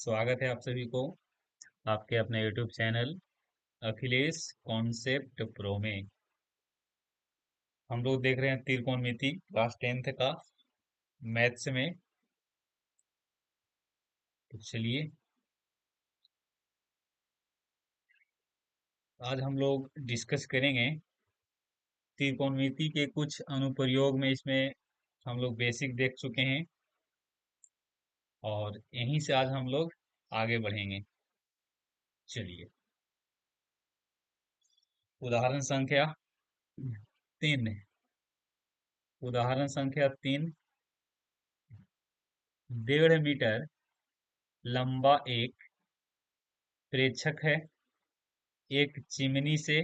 स्वागत है आप सभी को आपके अपने YouTube channel Akhilesh concept pro में। हम लोग देख रहे हैं त्रिकोणमिति क्लास 10th का मैथ्स में। तो चलिए आज हम लोग डिस्कस करेंगे त्रिकोणमिति के कुछ अनुप्रयोग में। इसमें हम लोग बेसिक देख चुके हैं और यहीं से आज हम लोग आगे बढ़ेंगे। चलिए उदाहरण संख्या 3। उदाहरण संख्या 3। 1.5 मीटर लंबा एक प्रेक्षक है, एक चिमनी से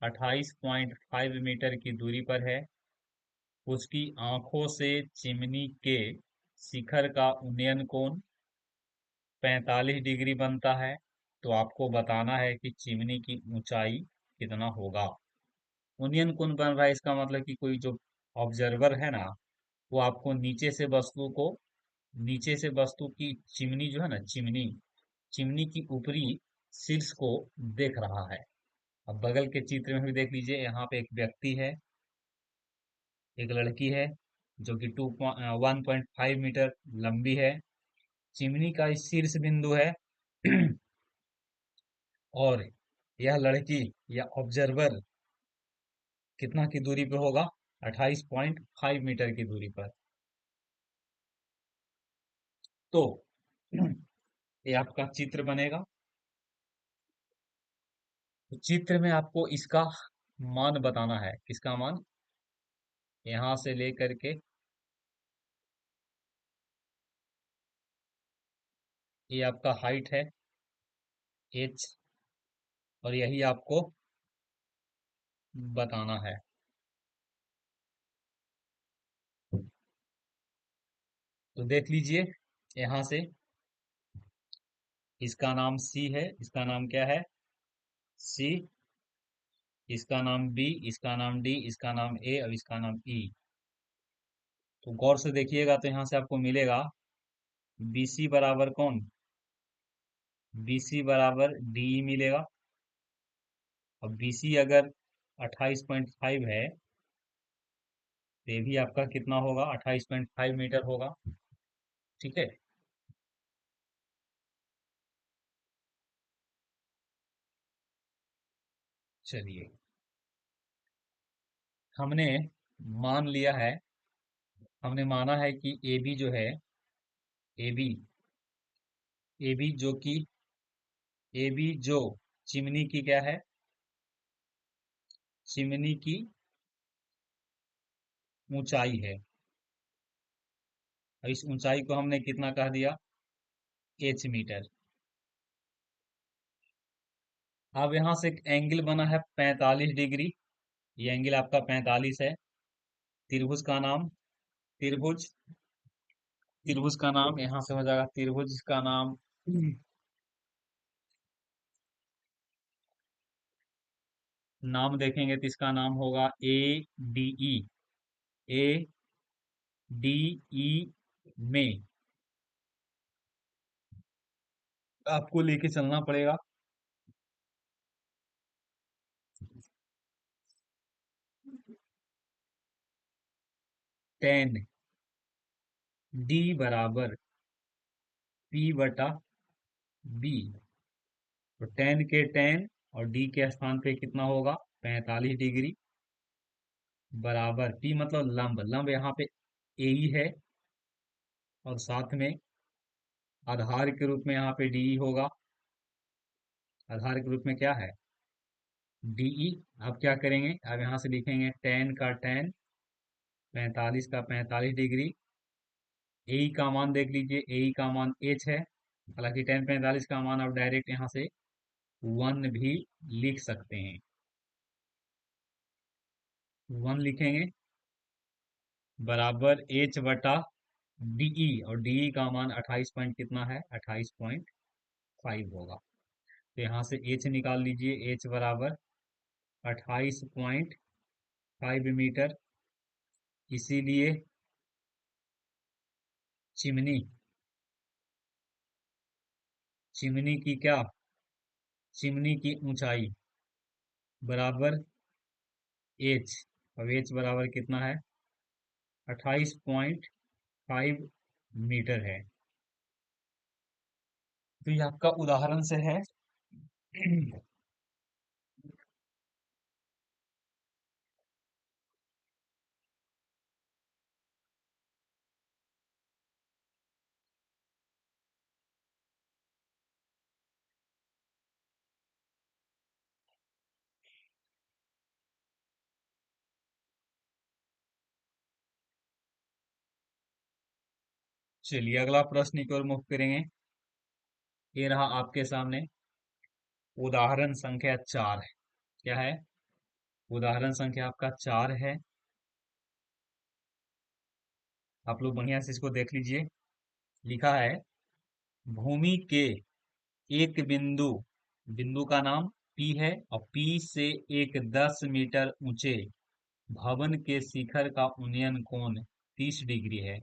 28.5 मीटर की दूरी पर है। उसकी आंखों से चिमनी के शिखर का उन्नयन कोण 45 डिग्री बनता है। तो आपको बताना है कि चिमनी की ऊंचाई कितना होगा। उन्नयन कोण बन रहा है, इसका मतलब कि कोई जो ऑब्जर्वर है ना, वो आपको नीचे से वस्तु की चिमनी जो है ना, चिमनी चिमनी की ऊपरी शीर्ष को देख रहा है। अब बगल के चित्र में भी देख लीजिए, यहाँ पे एक व्यक्ति है, एक लड़की है जो कि 1.5 मीटर लंबी है। चिमनी का शीर्ष बिंदु है और यह लड़की या ऑब्जर्वर कितना की दूरी पे होगा? 28.5 मीटर की दूरी पर। तो ये आपका चित्र बनेगा। तो चित्र में आपको इसका मान बताना है। किसका मान? यहां से लेकर के ये आपका हाइट है h, और यही आपको बताना है। तो देख लीजिए यहां से, इसका नाम C है, इसका नाम क्या है? C। इसका नाम B, इसका नाम D, इसका नाम A और इसका नाम E। तो गौर से देखिएगा तो यहाँ से आपको मिलेगा BC बराबर कौन? BC बराबर DE मिलेगा। अब BC अगर 28.5 है तो ये भी आपका कितना होगा? 28.5 मीटर होगा। ठीक है। चलिए हमने मान लिया है, हमने माना है कि AB जो है, AB AB जो कि AB जो चिमनी की क्या है? चिमनी की ऊंचाई है। और इस ऊंचाई को हमने कितना कह दिया? H metre. अब यहां से एक एंगल बना है 45 डिग्री। ये एंगल आपका 45 है। त्रिभुज का नाम, त्रिभुज त्रिभुज का नाम यहां से हो जाएगा, त्रिभुज का नाम नाम देखेंगे तो इसका नाम होगा ADE। ADE में आपको लेके चलना पड़ेगा। 10 D बराबर P/B। तो 10 और D के स्थान पे कितना होगा? 45 डिग्री बराबर P मतलब लंब, लंब यहाँ पे AE है और साथ में आधार के रूप में यहाँ पे DE होगा। आधार के रूप में क्या है? DE। अब क्या करेंगे? अब यहाँ से लिखेंगे 10 का 10, 45 का 45 डिग्री। AE का मान देख लीजिए, AE का मान H है। हालांकि 10 45 का मान आप डायरेक्ट यहाँ से 1 भी लिख सकते हैं। 1 लिखेंगे बराबर H/DE, और DE का मान 28 पॉइंट कितना है? 28.5 होगा। तो यहाँ से H निकाल लीजिए। H बराबर 28.5 मीटर। इसीलिए चिमनी चिमनी की क्या, चिमनी की ऊंचाई बराबर एच। अब एच बराबर कितना है, 28.5 मीटर है। तो ये आपका उदाहरण से है। चलिए अगला प्रश्न की ओर मुख करेंगे। ये रहा आपके सामने उदाहरण संख्या 4। क्या है, उदाहरण संख्या आपका 4 है। आप लोग बढ़िया से इसको देख लीजिए। लिखा है, भूमि के एक बिंदु, बिंदु का नाम पी है, और पी से एक 10 मीटर ऊंचे भवन के शिखर का उन्नयन कोण 30 डिग्री है।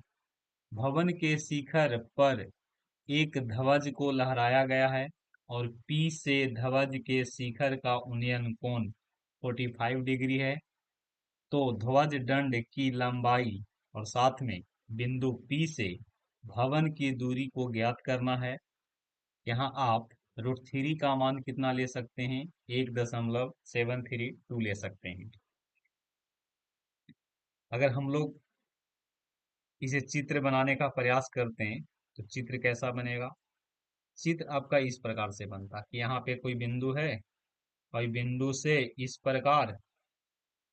भवन के शिखर पर एक ध्वज को लहराया गया है, और पी से ध्वज के शिखर का उन्नयन कोण 45 डिग्री है। तो ध्वज दंड की लंबाई और साथ में बिंदु पी से भवन की दूरी को ज्ञात करना है। यहाँ आप √3 का मान कितना ले सकते हैं, 1.732 ले सकते हैं। अगर हम लोग इसे चित्र बनाने का प्रयास करते हैं तो चित्र कैसा बनेगा। चित्र आपका इस प्रकार से बनता कि यहाँ पे कोई बिंदु है, और बिंदु से इस प्रकार,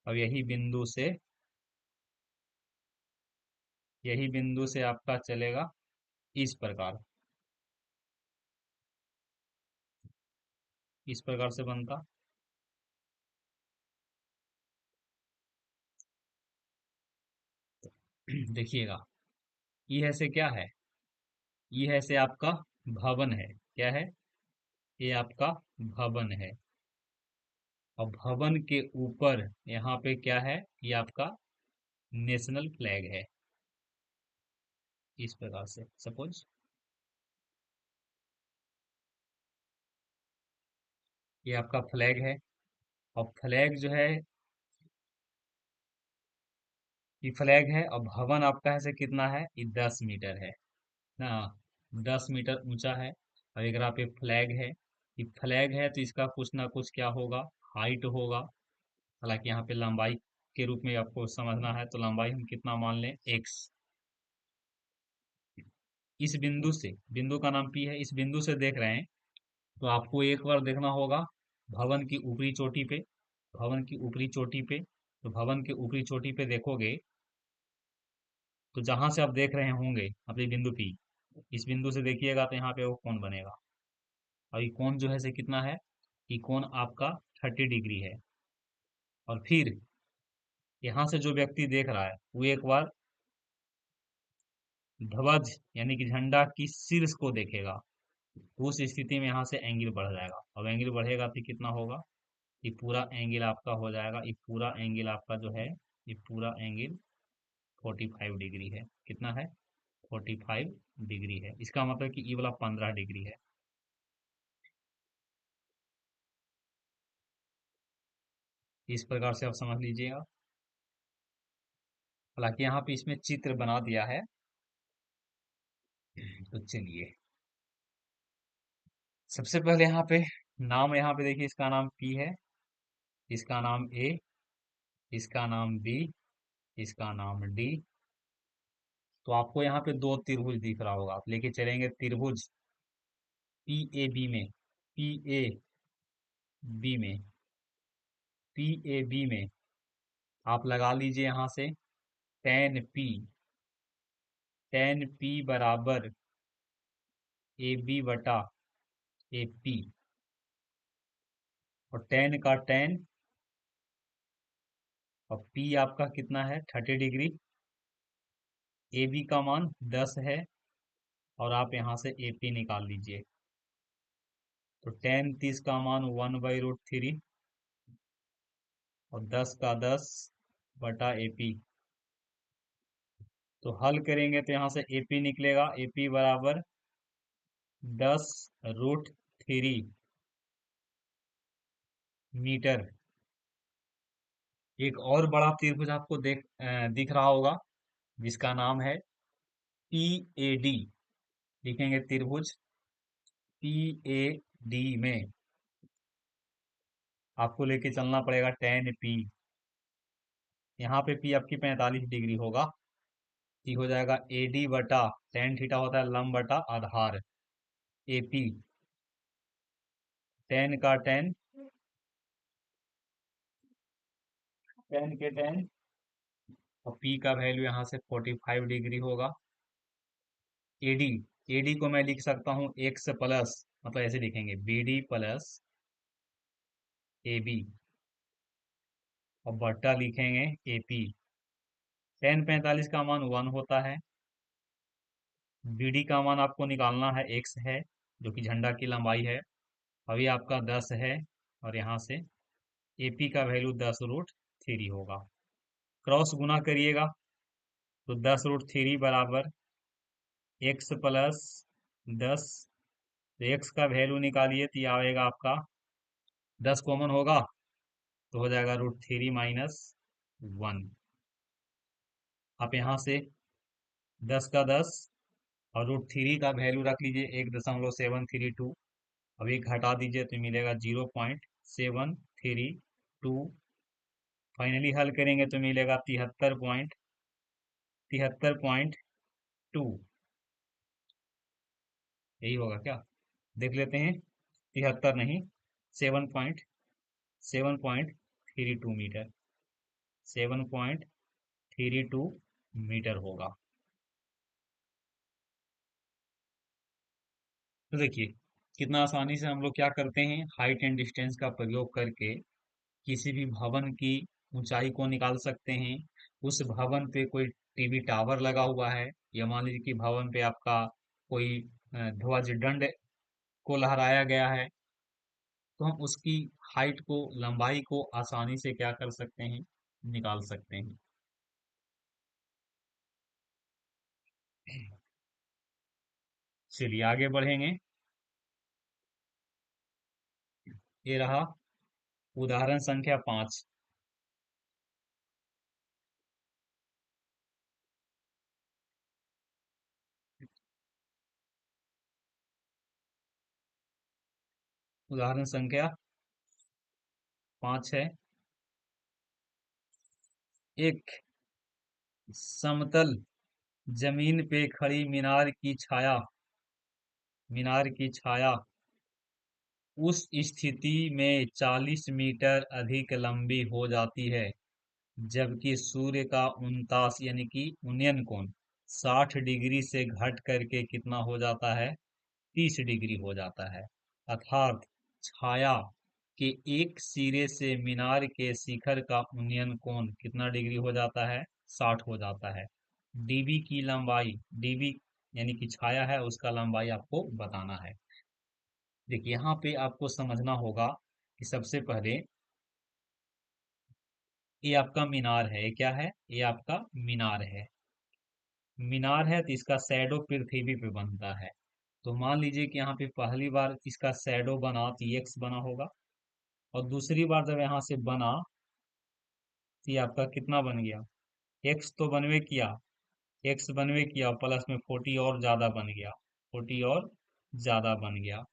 और यही बिंदु से आपका चलेगा इस प्रकार, इस प्रकार से बनता। देखिएगा, ये ऐसे क्या है, ये ऐसे आपका भवन है। क्या है, ये आपका भवन है। और भवन के ऊपर यहाँ पे क्या है, ये आपका नेशनल फ्लैग है। इस प्रकार से सपोज ये आपका फ्लैग है, और फ्लैग जो है, ये फ्लैग है, और भवन आपका ऐसे कितना है, ये 10 मीटर है ना, 10 मीटर ऊंचा है। और अगर आप ये फ्लैग है, ये फ्लैग है तो इसका कुछ ना कुछ क्या होगा, हाइट होगा। हालांकि यहाँ पे लंबाई के रूप में आपको समझना है, तो लंबाई हम कितना मान लें, एक्स। इस बिंदु से, बिंदु का नाम पी है, इस बिंदु से देख रहे हैं तो आपको एक बार देखना होगा भवन की ऊपरी चोटी पे, भवन की ऊपरी चोटी पे। तो भवन के ऊपरी चोटी पे देखोगे तो जहां से आप देख रहे होंगे अपने बिंदु पी, इस बिंदु से देखिएगा तो यहाँ पे वो कोण बनेगा। और ये कोण जो है से कितना है, ये कोण आपका 30 डिग्री है। और फिर यहाँ से जो व्यक्ति देख रहा है वो एक बार ध्वज यानी कि झंडा की शीर्ष को देखेगा, तो उस स्थिति में यहाँ से एंगल बढ़ जाएगा। अब एंगल बढ़ेगा तो कितना होगा, ये पूरा एंगल आपका हो जाएगा, ये पूरा एंगल आपका जो है, ये पूरा एंगल 45 डिग्री है। कितना है, 45 डिग्री है। इसका मतलब कि ये वाला 15 डिग्री है। इस प्रकार से आप समझ लीजिएगा। हालांकि यहाँ पे इसमें चित्र बना दिया है। तो चलिए, सबसे पहले यहाँ पे नाम, यहाँ पे देखिए इसका नाम पी है, इसका नाम ए, इसका नाम बी, इसका नाम डी। तो आपको यहाँ पे दो त्रिभुज दिख रहा होगा, आप लेके चलेंगे त्रिभुज पी ए बी में, पी ए बी में, पी ए बी में आप लगा लीजिए यहाँ से टेन पी बराबर ए बी बटा ए पी। और टेन का टेन, और पी आपका कितना है, 30 डिग्री। ए बी का मान 10 है, और आप यहाँ से ए पी निकाल लीजिए। तो टेन 30 का मान 1/√3, और 10 का 10 बटा ए पी। तो हल करेंगे तो यहाँ से ए पी निकलेगा, ए पी बराबर 10√3 मीटर। एक और बड़ा त्रिभुज आपको दिख रहा होगा, जिसका नाम है PAD। लिखेंगे त्रिभुज PAD में आपको लेके चलना पड़ेगा tan P। यहाँ पे P आपकी 45 डिग्री होगा। ये हो जाएगा AD बटा tan थीटा होता है लंब बटा आधार, AP tan का tan के tan, और P का वैल्यू यहाँ से 45 डिग्री होगा। AD, AD को मैं लिख सकता हूँ x प्लस, मतलब ऐसे लिखेंगे BD प्लस AB, और बट्टा लिखेंगे AP। tan 45 का मान 1 होता है। BD का मान आपको निकालना है, x है जो कि झंडा की लंबाई है, अभी आपका 10 है, और यहाँ से AP का वैल्यू 10√3 होगा। क्रॉस गुना करिएगा तो 10√3 बराबर x प्लस 10। तो x का वैल्यू निकालिए तो ये आएगा आपका 10 कॉमन होगा तो हो जाएगा √3 - 1। आप यहाँ से 10 का 10 और √3 का वैल्यू रख लीजिए 1.732। अब एक घटा दीजिए तो मिलेगा 0.732। फाइनली हल करेंगे तो मिलेगा 73.73.2। यही होगा क्या, देख लेते हैं। 73 नहीं, 7.7.32 मीटर, 7.32 मीटर होगा। तो देखिए कितना आसानी से हम लोग क्या करते हैं, हाइट एंड डिस्टेंस का प्रयोग करके किसी भी भवन की ऊंचाई को निकाल सकते हैं। उस भवन पे कोई टीवी टावर लगा हुआ है, या मान लीजिए कि भवन पे आपका कोई ध्वज दंड को लहराया गया है, तो हम उसकी हाइट को, लंबाई को आसानी से क्या कर सकते हैं, निकाल सकते हैं। चलिए आगे बढ़ेंगे। ये रहा उदाहरण संख्या 5। उदाहरण संख्या 5 है। एक समतल जमीन पे खड़ी मीनार की छाया उस स्थिति में 40 मीटर अधिक लंबी हो जाती है, जबकि सूर्य का 49 यानी कि उन्नयन कोण 60 डिग्री से घट करके कितना हो जाता है, 30 डिग्री हो जाता है। अर्थात छाया के एक सिरे से मीनार के शिखर का उन्नयन कोण कितना डिग्री हो जाता है, 60 हो जाता है। डीबी की लंबाई, डीबी यानी कि छाया है, उसका लंबाई आपको बताना है। देखिए यहाँ पे आपको समझना होगा कि सबसे पहले ये आपका मीनार है। ये क्या है, ये आपका मीनार है। मीनार है तो इसका शैडो पृथ्वी पे बनता है। तो मान लीजिए कि यहाँ पे पहली बार इसका शैडो बना तो ये एक्स बना होगा, और दूसरी बार जब यहाँ से बना तो ये आपका कितना बन गया, एक्स तो बनवे किया, एक्स बनवे किया प्लस में 40 और ज्यादा बन गया, 40 और ज्यादा बन गया,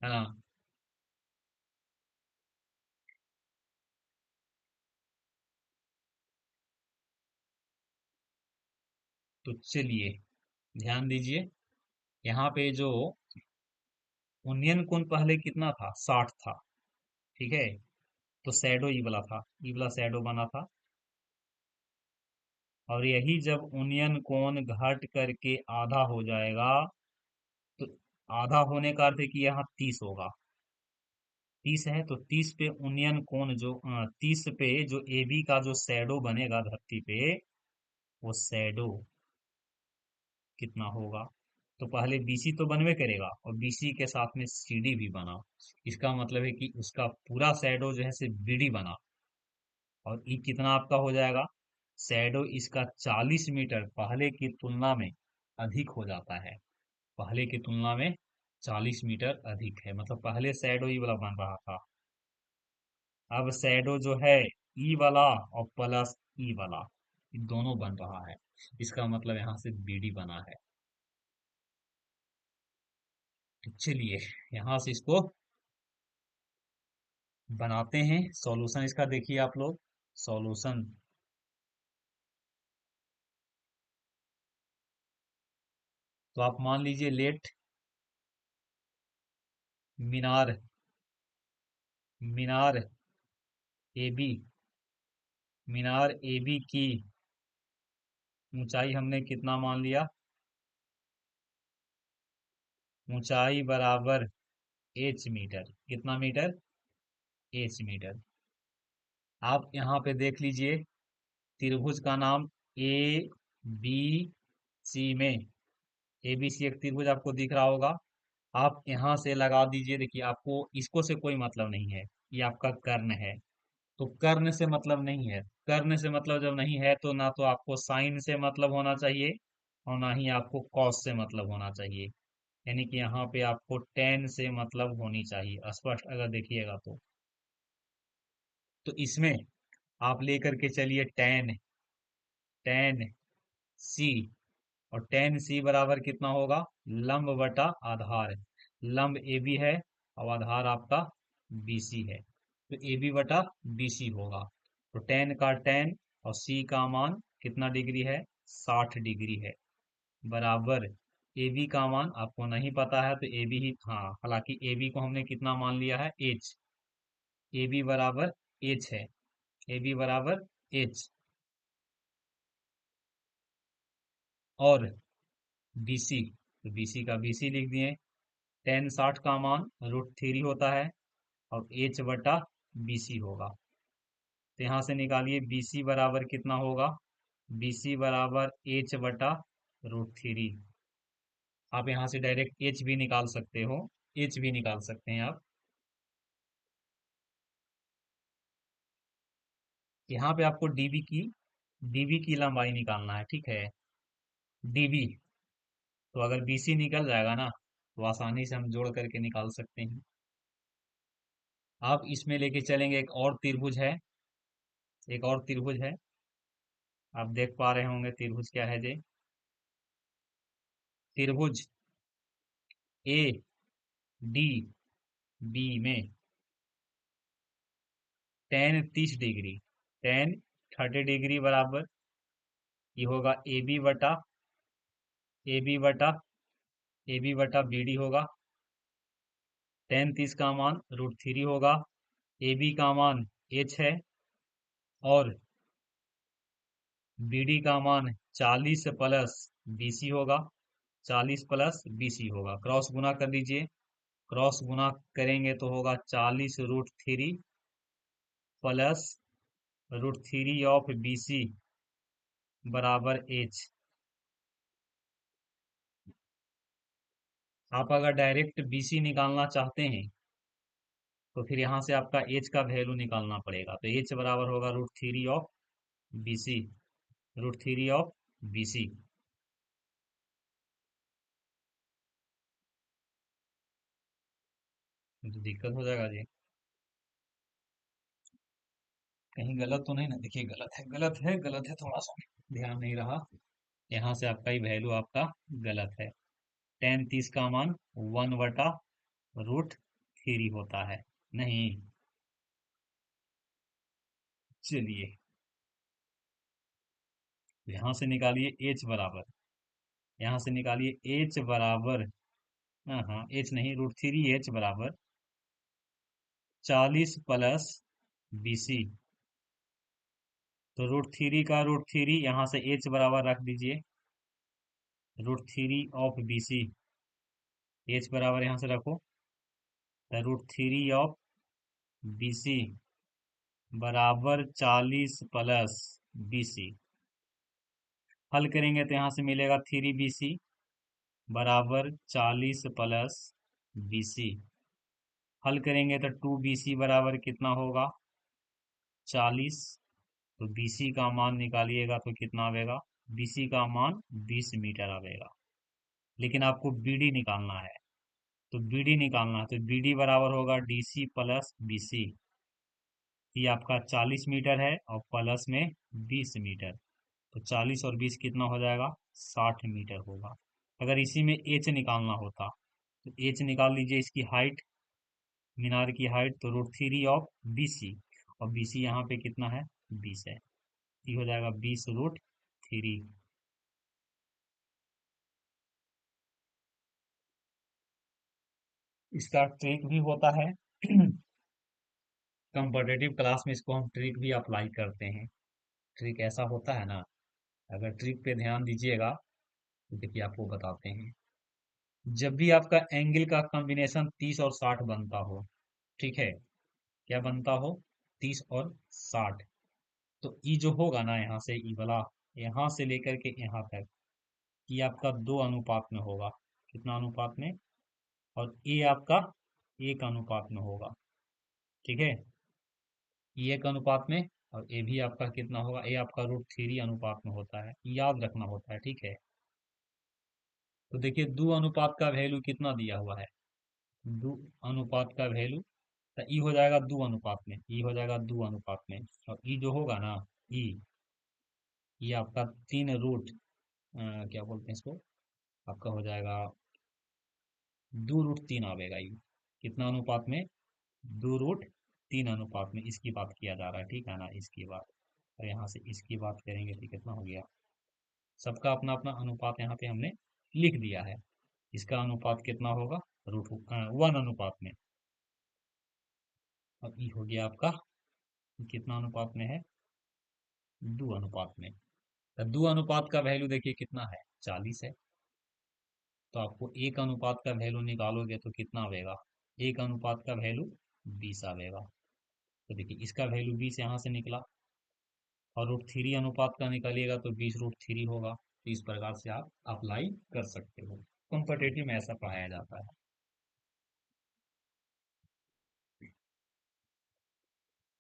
है ना। तो चलिए ध्यान दीजिए, यहाँ पे जो उन्नयन कोण पहले कितना था, 60 था, ठीक है। तो शैडो ई वाला था, ई वाला शैडो बना था, और यही जब उन्नयन कोण घट करके आधा हो जाएगा, तो आधा होने का अर्थ है कि यहाँ 30 होगा। 30 है तो 30 पे उन्नयन कोण जो 30 पे जो AB का जो शैडो बनेगा धरती पे, वो शैडो कितना होगा। तो पहले BC तो बनवे करेगा, और BC के साथ में CD भी बना। इसका मतलब है कि उसका पूरा शैडो जो है से BD बना, और ई कितना आपका हो जाएगा, शैडो इसका 40 मीटर पहले की तुलना में अधिक हो जाता है। पहले की तुलना में 40 मीटर अधिक है, मतलब पहले शैडो ई वाला बन रहा था, अब शैडो जो है ई वाला और प्लस ई वाला, ये दोनों बन रहा है। इसका मतलब यहाँ से बीडी बना है। तो चलिए यहाँ से इसको बनाते हैं। सॉल्यूशन इसका देखिए आप लोग। सॉल्यूशन, तो आप मान लीजिए लेट मीनार, मीनार ए बी, मीनार ए बी की ऊंचाई हमने कितना मान लिया, ऊंचाई बराबर एच मीटर। कितना मीटर? H metre. आप यहाँ पे देख लीजिए त्रिभुज का नाम ए बी सी में, ए बी सी एक त्रिभुज आपको दिख रहा होगा। आप यहाँ से लगा दीजिए, देखिए आपको इसको से कोई मतलब नहीं है, ये आपका कर्ण है। तो कर्ण से मतलब नहीं है, कर्ण से मतलब जब नहीं है तो ना तो आपको साइन से मतलब होना चाहिए और ना ही आपको कॉस से मतलब होना चाहिए। यानी कि यहाँ पे आपको टेन से मतलब होनी चाहिए, स्पष्ट अगर देखिएगा तो इसमें आप लेकर के चलिए टेन, टेन सी, और टेन सी बराबर कितना होगा, लंब बटा आधार। लंब ए बी है और आधार आपका बी सी है, तो ए बी बटा बी सी होगा। तो टेन का टेन और सी का मान कितना डिग्री है, 60 डिग्री है, बराबर ए बी का मान आपको नहीं पता है तो ए बी ही, हाँ हालांकि ए बी को हमने कितना मान लिया है, एच, ए बी बराबर एच है, ए बी बराबर एच। और बी सी, तो बी सी का बी सी लिख दिए। टेन 60 का मान √3 होता है और एच बटा बी सी होगा। तो यहाँ से निकालिए बी सी बराबर कितना होगा, बी सी बराबर एच बटा √3। आप यहाँ से डायरेक्ट एच भी निकाल सकते हो, एच भी निकाल सकते हैं आप। यहाँ पे आपको डीबी की लंबाई निकालना है, ठीक है, डीबी। तो अगर बीसी निकल जाएगा ना तो आसानी से हम जोड़ करके निकाल सकते हैं। आप इसमें लेके चलेंगे एक और त्रिभुज है, एक और त्रिभुज है, आप देख पा रहे होंगे त्रिभुज क्या है जी। त्रिभुज ए डी बी में टेन 30 डिग्री, टेन 30 डिग्री बराबर ये होगा ए बी बटा ए बी बटा बी डी होगा। टेन 30 का मान √3 होगा, ए बी का मान एच है और बी डी का मान 40 प्लस बी सी होगा, 40 प्लस बी सी होगा। क्रॉस गुना कर दीजिए, क्रॉस गुना करेंगे तो होगा 40 √3 प्लस √3 ऑफ बी सी बराबर एच। आप अगर डायरेक्ट बी सी निकालना चाहते हैं तो फिर यहाँ से आपका एच का वैल्यू निकालना पड़ेगा, तो एच बराबर होगा √3 of B C, √3 of B C. तो दिक्कत हो जाएगा जी, कहीं गलत तो नहीं ना, देखिए गलत है, गलत है, गलत है, थोड़ा सा ध्यान नहीं रहा। यहाँ से आपका ही वैल्यू आपका गलत है। टेन 30 का मान 1/√3 होता है, नहीं। चलिए यहाँ से निकालिए एच बराबर, यहाँ से निकालिए एच बराबर, हाँ हाँ एच नहीं, √3 एच बराबर 40 प्लस बी सी। तो √3 का √3 यहाँ से एच बराबर रख दीजिए, √3 ऑफ बी सी, एच बराबर यहाँ से रखो, √3 ऑफ बी सी बराबर 40 प्लस बी सी। हल करेंगे तो यहाँ से मिलेगा 3 बी सी बराबर 40 प्लस बी सी। हल करेंगे तो 2 बी सी बराबर कितना होगा, 40। तो बी सी का मान निकालिएगा तो कितना आएगा, बी सी का मान 20 मीटर आएगा। लेकिन आपको BD निकालना है। तो BD निकालना है तो BD बराबर होगा DC प्लस BC। ये आपका 40 मीटर है और प्लस में 20 मीटर। तो 40 और 20 कितना हो जाएगा, 60 मीटर होगा। अगर इसी में H निकालना होता तो H निकाल लीजिए, इसकी हाइट, मीनार की हाइट, तो √3 ऑफ BC। और BC यहाँ पे कितना है, 20 है। ये हो जाएगा 20√3। इसका ट्रिक भी होता है। कंपटेटिव क्लास में इसको हम ट्रिक भी अप्लाई करते हैं। ट्रिक ऐसा होता है ना, अगर ट्रिक पे ध्यान दीजिएगा तो देखिए आपको बताते हैं। जब भी आपका एंगल का कॉम्बिनेशन 30 और 60 बनता हो, ठीक है, क्या बनता हो, 30 और 60, तो ई जो होगा ना, यहाँ से ई वाला, यहाँ से लेकर के यहाँ तक, ये आपका 2 अनुपात में होगा। कितना अनुपात में, और ए आपका 1 अनुपात में होगा। ठीक है, ये 1 अनुपात में, और ए भी आपका कितना होगा, ए आपका √3 अनुपात में होता है, याद रखना होता है। ठीक है, तो देखिए 2 अनुपात का वैल्यू कितना दिया हुआ है, 2 अनुपात का वैल्यू, तो ई हो जाएगा 2 अनुपात में, ई हो जाएगा 2 अनुपात में। और ई जो होगा ना, ई, ये आपका 3 रूट, क्या बोलते हैं इसको, आपका हो जाएगा 2√3 आवेगा ये। कितना अनुपात में, 2√3 अनुपात में, इसकी बात किया जा रहा है, ठीक है ना, इसकी बात। और यहाँ से इसकी बात करेंगे तो कितना हो गया, सबका अपना अपना अनुपात यहाँ पे हमने लिख दिया है। इसका अनुपात कितना होगा, √1 अनुपात में। अब ये हो गया आपका कितना अनुपात में है, 2 अनुपात में। तो 2 अनुपात का वैल्यू देखिए कितना है, 40 है। तो आपको 1 अनुपात का वैल्यू निकालोगे तो कितना आएगा, 1 अनुपात का वैल्यू 20 आवेगा। तो देखिए इसका वैल्यू 20 यहाँ से निकला, और √3 अनुपात का निकालिएगा तो 20√3 होगा। तो इस प्रकार से आप अप्लाई कर सकते हो। कॉम्पिटेटिव में ऐसा पढ़ाया जाता है।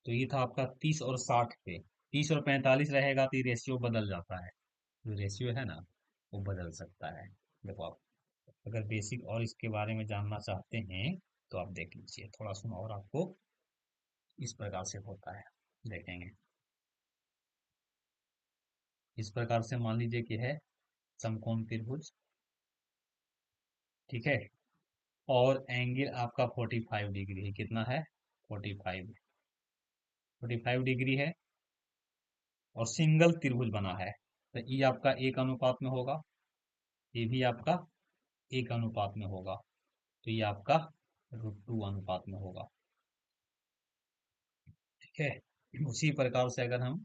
तो ये था आपका 30 और 60 पे। 30 और 45 रहेगा तो ये रेशियो बदल जाता है, जो रेशियो है ना, वो बदल सकता है। देखो आप अगर बेसिक और इसके बारे में जानना चाहते हैं तो आप देख लीजिए, थोड़ा सुनो और आपको इस प्रकार से होता है, देखेंगे। इस प्रकार से मान लीजिए कि है समकोण त्रिभुज, ठीक है, और एंगल आपका 45 डिग्री है। कितना है, 45, 45 डिग्री है, और सिंगल त्रिभुज बना है। तो ये आपका 1 अनुपात में होगा, ये भी आपका 1 अनुपात में होगा। तो ये आपका √2 अनुपात में होगा। ठीक है, उसी प्रकार से अगर हम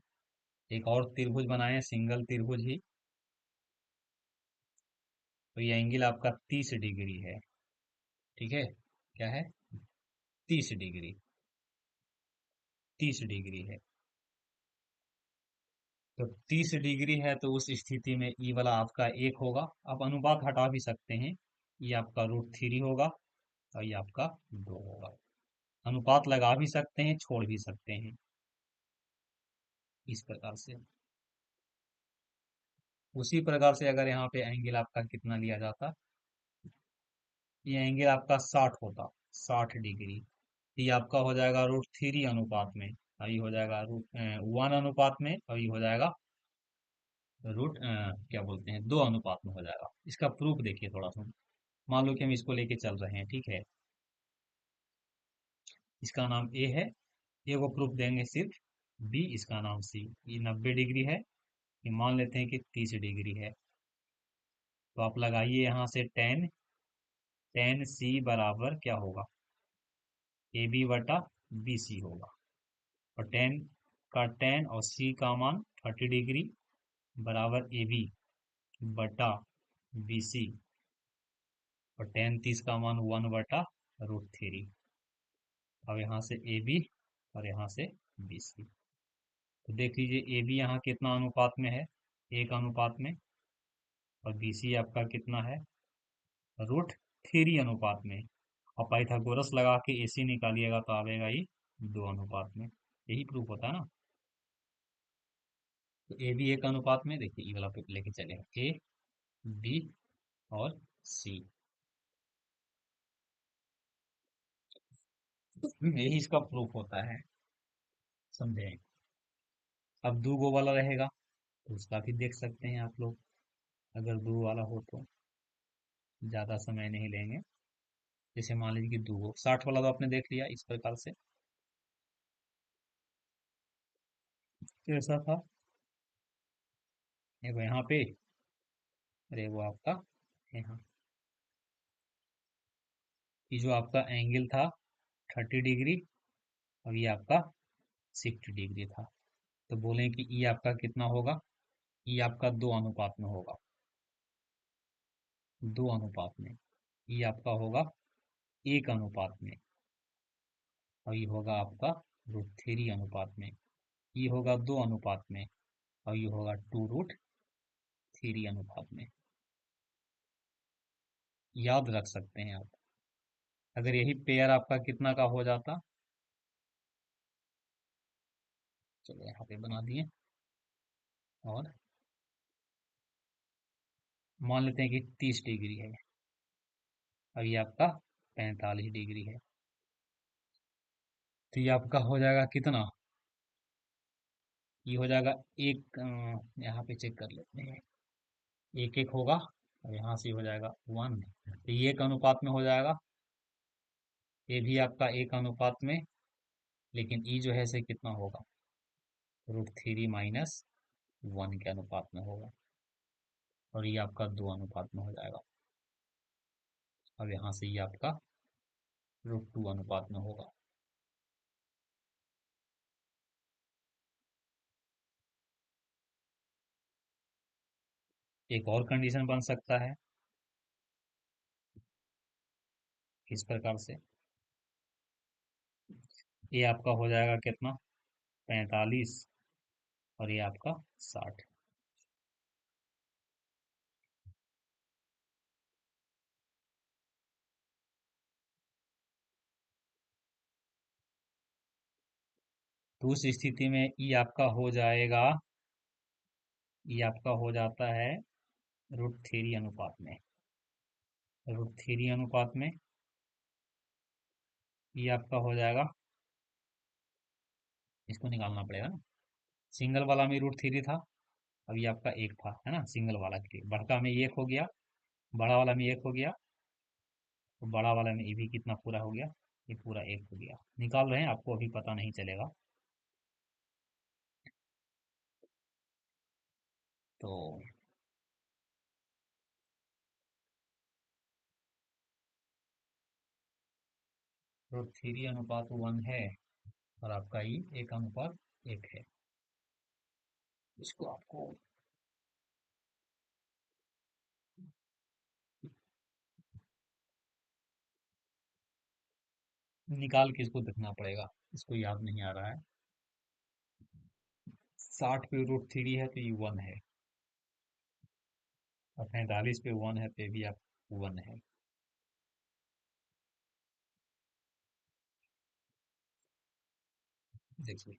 एक और त्रिभुज बनाए, सिंगल त्रिभुज ही, तो ये एंगल आपका 30 डिग्री है। ठीक है, क्या है, 30 डिग्री, 30 डिग्री है। तो 30 डिग्री है, तो उस स्थिति में ई वाला आपका 1 होगा। आप अनुपात हटा भी सकते हैं, ये आपका √3 होगा, और ये आपका 2 होगा। अनुपात लगा भी सकते हैं, छोड़ भी सकते हैं, इस प्रकार से। उसी प्रकार से अगर यहाँ पे एंगल आपका कितना लिया जाता, ये एंगल आपका 60 होता, 60 डिग्री, ये आपका हो जाएगा √3 अनुपात में, और ये हो जाएगा √1 अनुपात में, और ये हो जाएगा क्या बोलते हैं, 2 अनुपात में हो जाएगा। इसका प्रूफ देखिए थोड़ा सा। मान लो कि हम इसको लेके चल रहे हैं, ठीक है, इसका नाम ए है, ए को प्रूफ देंगे सिर्फ, बी, इसका नाम सी। ये 90 डिग्री है, ये मान लेते हैं कि 30 डिग्री है। तो आप लगाइए यहाँ से टेन, टेन सी बराबर क्या होगा, ए बी बटा बी सी होगा। और टेन का टेन और सी का मान 30 डिग्री बराबर ए बी बटा बी सी, और टेन 30 का मान 1/√3। अब यहाँ से ए बी और यहाँ से बी सी, तो देख लीजिए ए बी यहाँ कितना अनुपात में है, 1 अनुपात में, और बी सी आपका कितना है, √3 अनुपात में। और पाइथागोरस लगा के ए सी निकालिएगा तो आएगा ये 2 अनुपात में। यही प्रूफ होता है ना। तो ए बी 1 अनुपात में, देखिए ये वाला पे लेके चलेगा, ए बी और सी। यही इसका प्रूफ होता है, समझे। अब दो गो वाला रहेगा तो उसका भी देख सकते हैं आप लोग, अगर दो वाला हो तो ज्यादा समय नहीं लेंगे। जैसे मान लीजिए कि दो गो 60 वाला तो आपने देख लिया इस प्रकार से, कैसा था। देखो यहाँ पे, अरे वो आपका यहाँ, ये जो आपका एंगल था 30 डिग्री, और ये आपका 60 डिग्री था। तो बोलें कि ई आपका कितना होगा, ई आपका दो अनुपात में होगा, दो अनुपात में। ई आपका होगा एक अनुपात में, और ये होगा आपका √3 अनुपात में। ये होगा दो अनुपात में, और ये होगा 2√3 अनुपात में। याद रख सकते हैं आप। अगर यही पेयर आपका कितना का हो जाता, चलो यहाँ पे बना दिए, और मान लेते हैं कि 30 डिग्री है, और ये आपका 45 डिग्री है। तो ये आपका हो जाएगा कितना, ये हो जाएगा एक, यहाँ पे चेक कर लेते हैं, एक एक होगा, और यहाँ से हो जाएगा 1। तो ये एक अनुपात में हो जाएगा, ये भी आपका एक अनुपात में, लेकिन ई जो है से कितना होगा, √3 - 1 के अनुपात में होगा, और ये आपका दो अनुपात में हो जाएगा। अब यहाँ से ये आपका √2 अनुपात में होगा। एक और कंडीशन बन सकता है इस प्रकार से, ये आपका हो जाएगा कितना, 45, और ये आपका 60। तो उस स्थिति में ई आपका हो जाएगा, ये आपका हो जाता है √3 अनुपात में, √3 अनुपात में। ये आपका हो जाएगा, इसको निकालना पड़ेगा ना, सिंगल वाला में √3 था, अब ये आपका एक था, है ना, सिंगल वाला के लिए बड़का में एक हो गया, बड़ा वाला में एक हो गया, तो बड़ा वाला में ये भी कितना पूरा हो गया, ये पूरा एक हो गया। निकाल रहे हैं, आपको अभी पता नहीं चलेगा। तो √3 अनुपात 1 है, और आपका ये एक अनुपात एक है। इसको आपको निकाल के इसको देखना पड़ेगा, इसको याद नहीं आ रहा है। 60 पे √3 है तो ये 1 है, और 45 पे 1 है तो ये भी आप 1 है। देखिए,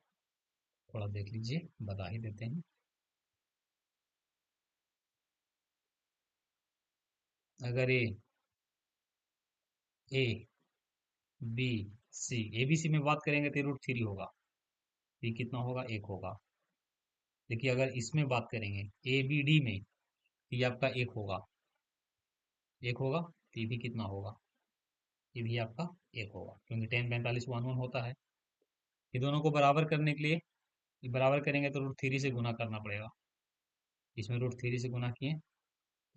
थोड़ा देख लीजिए, बता ही देते हैं। अगर A B C, A B C में बात करेंगे तो √3 होगा, बी कितना होगा, एक होगा। देखिए अगर इसमें बात करेंगे ए बी डी में, तो ये आपका एक होगा, एक होगा, तो ये भी कितना होगा, ये भी आपका एक होगा, क्योंकि 10 45 1 1 होता है। ये दोनों को बराबर करने के लिए, ये बराबर करेंगे तो √3 से गुना करना पड़ेगा। इसमें √3 से गुना किए,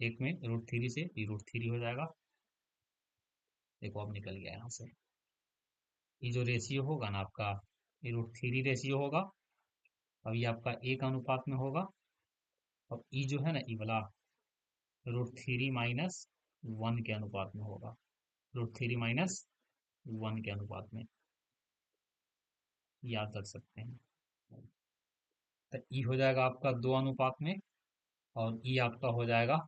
एक में √3 से, ये √3 हो जाएगा। देखो अब निकल गया यहाँ से। ये जो रेशियो होगा ना आपका, ये √3 रेशियो होगा, अब ये आपका एक अनुपात में होगा, और ई जो है ना, ई वाला √3 - 1 के अनुपात में होगा, √3 - 1 के अनुपात में। याद रख सकते हैं। तो ई हो जाएगा आपका दो अनुपात में, और ई आपका हो जाएगा,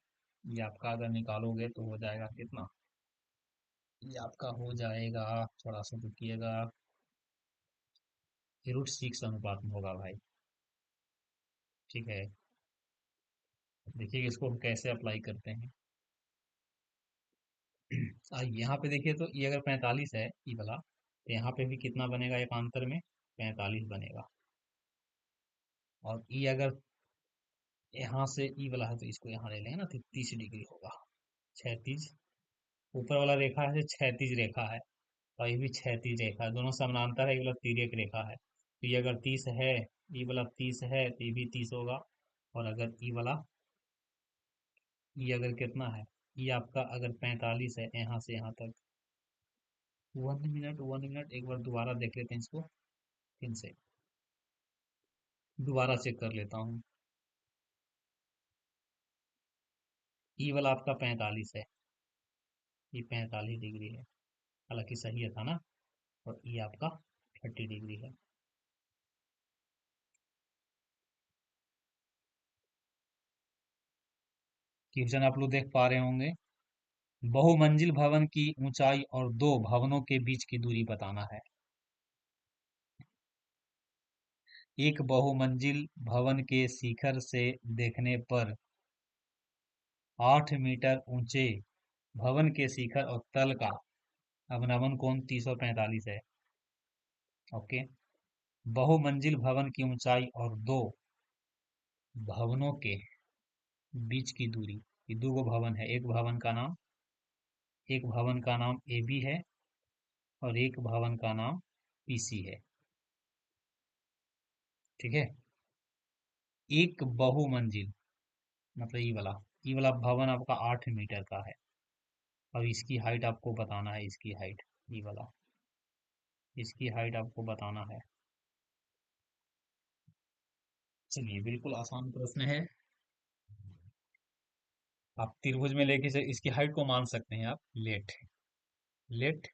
ये आपका अगर निकालोगे तो हो जाएगा कितना, ये आपका हो जाएगा, थोड़ा सा रुकिएगा, ये √6 अनुपात में होगा भाई। ठीक है, देखिए इसको हम कैसे अप्लाई करते हैं। यहाँ पे देखिए तो ये अगर 45 है ई वाला, तो यहाँ पे भी कितना बनेगा एकांतर में? 45 बनेगा। और ई अगर यहाँ से ई वाला है तो इसको यहाँ ले लेंगे ना, तो 30 डिग्री होगा। 36, ऊपर वाला रेखा है 36 रेखा है, और ये भी 36 रेखा है, दोनों समानांतर है, ये वाला तिर्यक रेखा है, तो ये अगर 30 है, ई वाला 30 है, तो ये भी 30 होगा। और अगर ई वाला, ये अगर कितना है, ये आपका अगर 45 है यहाँ से यहाँ तक, 1 मिनट 1 मिनट, एक बार दोबारा देख लेते हैं इसको फिर से, दोबारा चेक कर लेता हूँ। ई वाला आपका 45 है, ये 45 डिग्री है, हालांकि सही है था ना। और ये आपका 30 डिग्री है। क्वेश्चन आप लोग देख पा रहे होंगे। बहुमंजिल भवन की ऊंचाई और दो भवनों के बीच की दूरी बताना है। एक बहुमंजिल भवन के शिखर से देखने पर 8 मीटर ऊंचे भवन के शिखर और तल का अवनमन कोण 345 है। ओके। बहुमंजिल भवन की ऊंचाई और दो भवनों के बीच की दूरी, ये दो गो भवन है, एक भवन का नाम ए बी है, और एक भवन का नाम पीसी है। ठीक है। एक बहुमंजिल मतलब ई वाला भवन आपका 8 मीटर का है। अब इसकी हाइट आपको बताना है, इसकी हाइट, ई वाला, इसकी हाइट आपको बताना है। चलिए, बिल्कुल आसान प्रश्न है। आप त्रिभुज में लेके से इसकी हाइट को मान सकते हैं आप। लेट लेट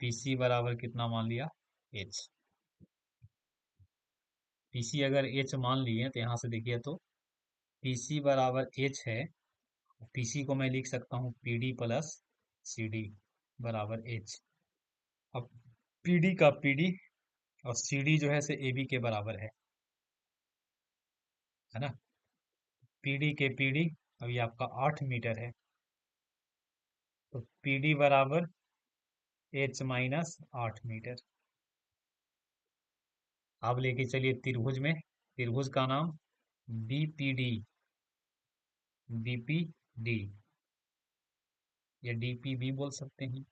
पीसी बराबर कितना मान लिया? एच। पीसी अगर एच मान लिए तो यहाँ से देखिए तो पीसी बराबर एच है। पीसी को मैं लिख सकता हूँ पीडी प्लस सीडी बराबर एच। अब पीडी का पीडी और सीडी जो है से एबी के बराबर है ना। पीडी के पीडी, अब ये आपका 8 मीटर है, तो पीडी बराबर एच माइनस 8 मीटर। अब लेके चलिए त्रिभुज में, त्रिभुज का नाम बीपीडी, बीपीडी या डीपीबी बोल सकते हैं।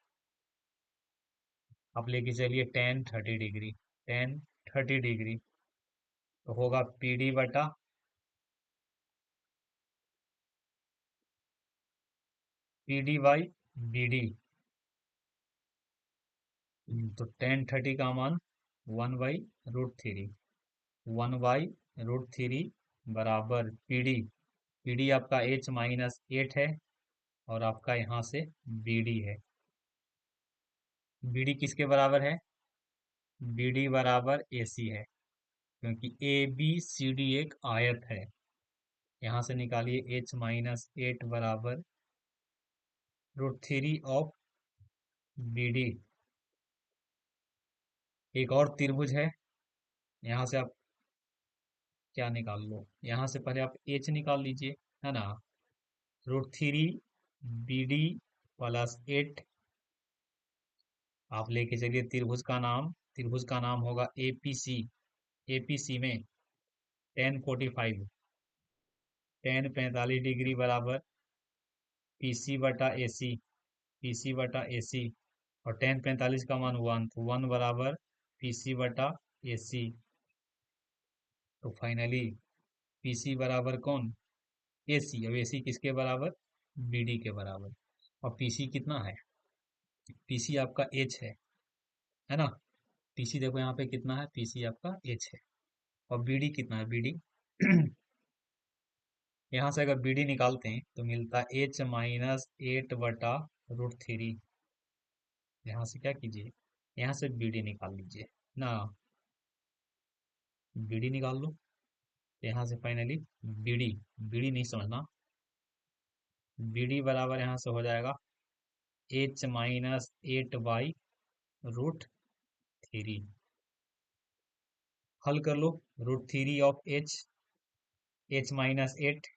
अब लेके चलिए टेन 30 डिग्री, टेन 30 डिग्री, तो होगा पीडी बटा पीडी बाई बीडी। तो टेन 30 का मान 1/√3, 1/√3 बराबर पीडी। पीडी आपका H-8 है, और आपका यहाँ से बीडी है। बीडी किसके बराबर है? बीडी बराबर AC है, क्योंकि ABCD एक आयत है। यहाँ से निकालिए H-8 बराबर √3 ऑफ BD। एक और त्रिभुज है, यहाँ से आप क्या निकाल लो, यहाँ से पहले आप H निकाल लीजिए, है ना। √3 BD प्लस 8। आप लेके चलिए त्रिभुज का नाम होगा APC। एपीसी में टेन 45 डिग्री बराबर पीसी बटा एसी, पीसी बटा एसी। और टेन 45 का मान 1, तो 1 बराबर पीसी बटा एसी। तो फाइनली पीसी बराबर कौन? एसी। अब एसी किसके बराबर? बीडी के बराबर। और पीसी कितना है? पीसी आपका एच है ना। पीसी देखो यहाँ पे कितना है, पीसी आपका एच है। और बीडी कितना है? बीडी यहाँ से अगर बीडी निकालते हैं तो मिलता है H-8/√3। यहाँ से क्या कीजिए, यहाँ से बीडी निकाल लीजिए ना, बीडी निकाल लो। तो यहाँ से फाइनली बीडी, बीडी नहीं समझना, बीडी बराबर यहाँ से हो जाएगा H-8/√3। हल कर लो। √3 ऑफ H-8,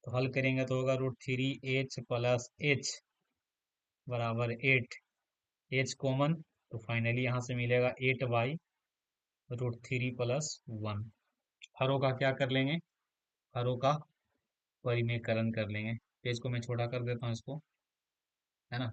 तो हल करेंगे तो होगा √3 H प्लस H बराबर 8, एच कॉमन, तो फाइनली यहाँ से मिलेगा 8y√3 + 1। हरों का क्या कर लेंगे, हरों का परिमेयकरण कर लेंगे। पेज को मैं छोटा कर देता हूँ इसको, है ना।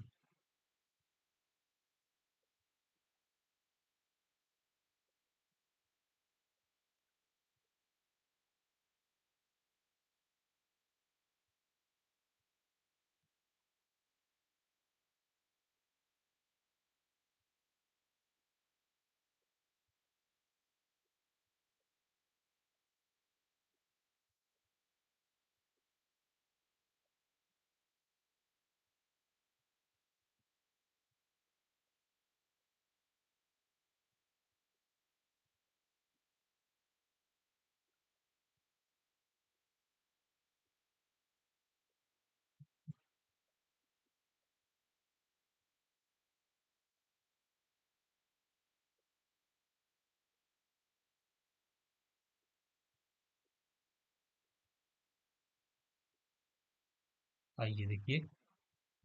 आइए देखिए,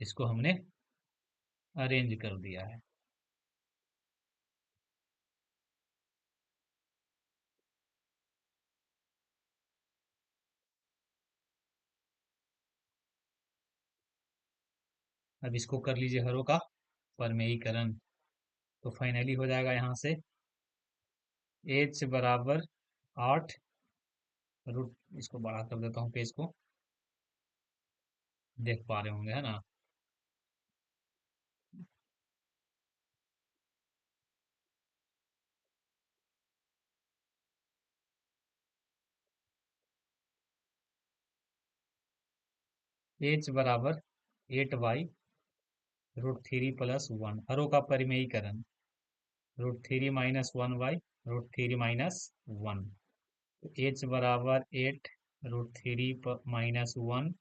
इसको हमने अरेंज कर दिया है। अब इसको कर लीजिए हरों का परमेयीकरण, तो फाइनली हो जाएगा यहाँ से एच बराबर 8 रूट, इसको बड़ा कर देता हूँ पेज को, देख पा रहे होंगे, है ना। एच बराबर 8y√3 + 1, हरों का परिमेयीकरण, √3 - 1y√3 - 1, एच बराबर 8√3 - 1,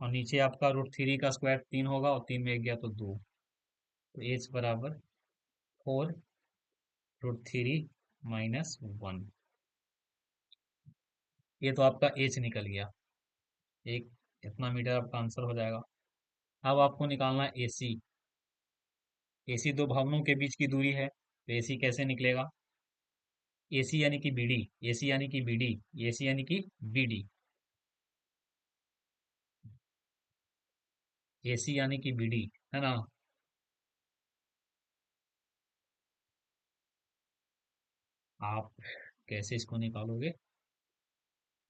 और नीचे आपका √3 का स्क्वायर 3 होगा, और 3 में एक गया तो 2, तो एच बराबर 4√3 - 1। ये तो आपका एच निकल गया, एक इतना मीटर आपका आंसर हो जाएगा। अब आपको निकालना है एसी। एसी दो भवनों के बीच की दूरी है, तो एसी कैसे निकलेगा, एसी यानी कि बीडी, एसी यानी कि बीडी, एसी यानी कि बीडी, एसी यानी कि बीडी, है ना। आप कैसे इसको निकालोगे,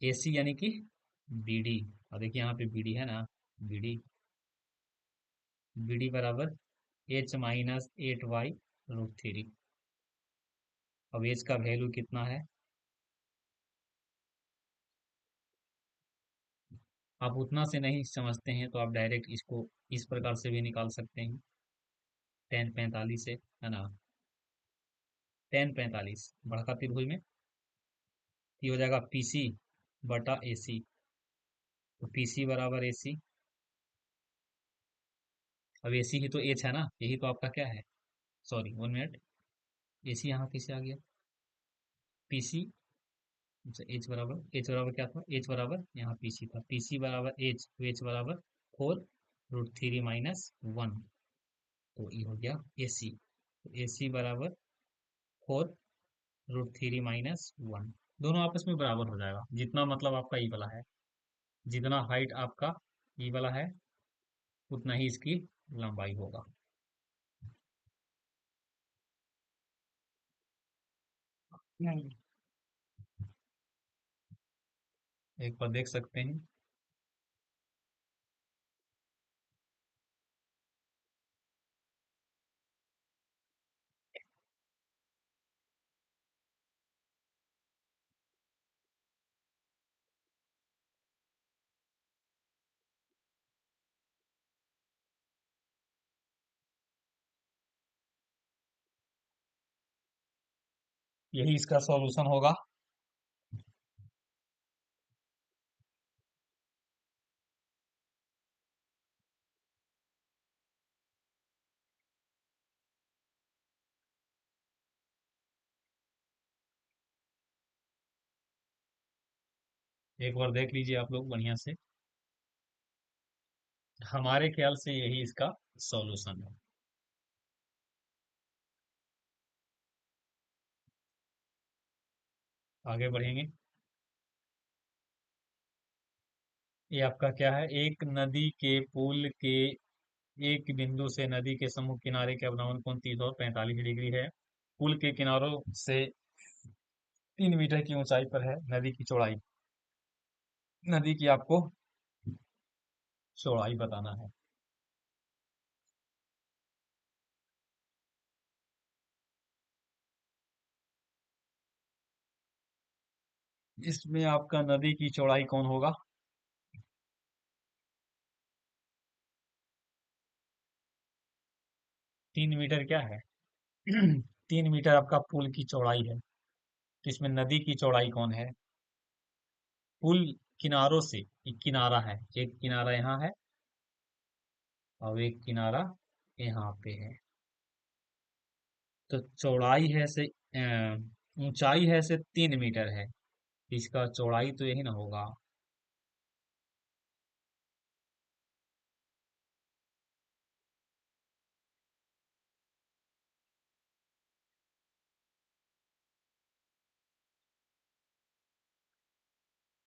एसी यानी कि बीडी, और देखिए यहाँ पे बीडी है ना, बीडी, बीडी बराबर H - 8y√3। अब एच का वैल्यू कितना है, आप उतना से नहीं समझते हैं तो आप डायरेक्ट इसको इस प्रकार से भी निकाल सकते हैं, 10 45 से, है ना। 10 45 बढ़ा त्रिभुज में, ये हो जाएगा पीसी बटा एसी, तो पीसी बराबर एसी। अब एसी ही तो एच है ना, यही तो आपका क्या है, सॉरी 1 मिनट, एसी यहाँ किसे आ गया, पीसी, एच बराबर क्या था, एच बराबर यहाँ पीसी था, पीसी बराबर एच, तो एच बराबर 4√3 - 1, तो ये हो गया एसी, तो एसी बराबर 4√3 - 1, दोनों आपस में बराबर हो जाएगा, जितना मतलब आपका ई वाला है, जितना हाइट आपका ई वाला है उतना ही इसकी लंबाई होगा। हम्म। एक बार देख सकते हैं, यही इसका सॉल्यूशन होगा। एक बार देख लीजिए आप लोग बढ़िया से, हमारे ख्याल से यही इसका सॉल्यूशन है। आगे बढ़ेंगे। ये आपका क्या है, एक नदी के पुल के एक बिंदु से नदी के सम्मुख किनारे के अवनमन कोण 30 और 45 डिग्री है। पुल के किनारों से 3 मीटर की ऊंचाई पर है नदी की चौड़ाई। नदी की आपको चौड़ाई बताना है। इसमें आपका नदी की चौड़ाई कौन होगा? 3 मीटर क्या है? 3 मीटर आपका पुल की चौड़ाई है, तो इसमें नदी की चौड़ाई कौन है? पुल किनारों से, एक किनारा है, एक किनारा यहाँ है और एक किनारा यहाँ पे है। तो चौड़ाई है ऊंचाई है से 3 मीटर है, इसका चौड़ाई तो यही ना होगा।